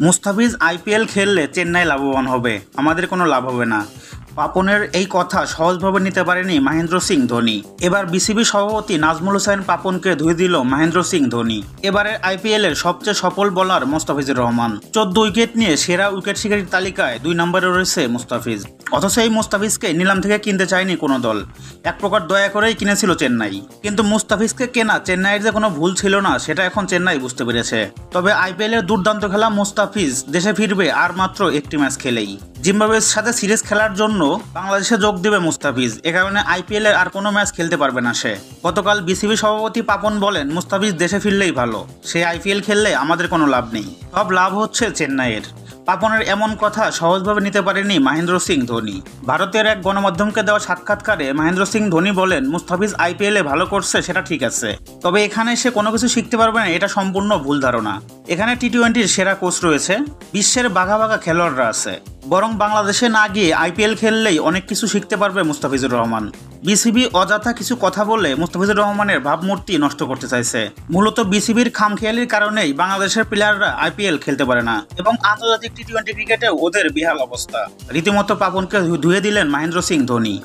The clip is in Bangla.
মুস্তাফিজ আইপিএল খেললে চেন্নাই লাভবান হবে, আমাদের কোনো লাভ হবে না। পাপনের এই কথা সহজভাবে নিতে পারেনি মহেন্দ্র সিং ধোনি। এবার বিসিবি সভাপতি নাজমুল হোসেন পাপনকে ধুয়ে দিল মহেন্দ্র সিং ধোনি। এবারের আইপিএলের সবচেয়ে সফল বোলার মুস্তাফিজুর রহমান। 14 উইকেট নিয়ে সেরা উইকেট শিকারীর তালিকায় 2 নম্বরে রয়েছে মুস্তাফিজ। অথচ এই মুস্তাফিজকে নিলাম থেকে কিনতে চায়নি কোনো দল, এক প্রকার দয়া করেই কিনেছিল চেন্নাই। কিন্তু মুস্তাফিজকে কেনা চেন্নাইয়ের যে কোনো ভুল ছিল না সেটা এখন চেন্নাই বুঝতে পেরেছে। তবে আইপিএলের দুর্দান্ত খেলা মুস্তাফিজ দেশে ফিরবে আর মাত্র একটি ম্যাচ খেলেই। জিম্বাবুয়ের সাথে সিরিজ খেলার জন্য বাংলাদেশে যোগ দেবে মুস্তাফিজ, এ কারণে আইপিএলের আর কোনো ম্যাচ খেলতে পারবে না সে। গতকাল বিসিবি সভাপতি পাপন বলেন, মুস্তাফিজ দেশে ফিরলেই ভালো, সে আইপিএল খেললে আমাদের কোনো লাভ নেই, সব লাভ হচ্ছে চেন্নাইয়ের। পাপনের এমন কথা সহজভাবে নিতে পারেনি মহেন্দ্র সিং ধোনি। ভারতের এক গণমাধ্যমকে দেওয়া সাক্ষাৎকারে মহেন্দ্র সিং ধোনি বলেন, মুস্তাফিজ আইপিএলে ভালো করছে সেটা ঠিক আছে, তবে এখানে সে কোনো কিছু শিখতে পারবে না, এটা সম্পূর্ণ ভুল ধারণা। এখানে টি-20-র সেরা কোচ রয়েছে, বিশ্বের বাঘা বাঘা খেলোয়াড়রা আছে, বরং বাংলাদেশে না গিয়ে আইপিএল খেললেই অনেক কিছু শিখতে পারবে মুস্তাফিজুর রহমান। বিসিবি অযথা কিছু কথা বলে মুস্তাফিজুর রহমানের ভাবমূর্তি নষ্ট করতে চাইছে। মূলত বিসিবির খামখেয়ালির কারণেই বাংলাদেশের প্লেয়াররা আইপিএল খেলতে পারে না এবং আন্তর্জাতিক টি-20 ক্রিকেটেও ওদের বিহাল অবস্থা। রীতিমতো পাপনকে ধুয়ে দিলেন মহেন্দ্র সিং ধোনি।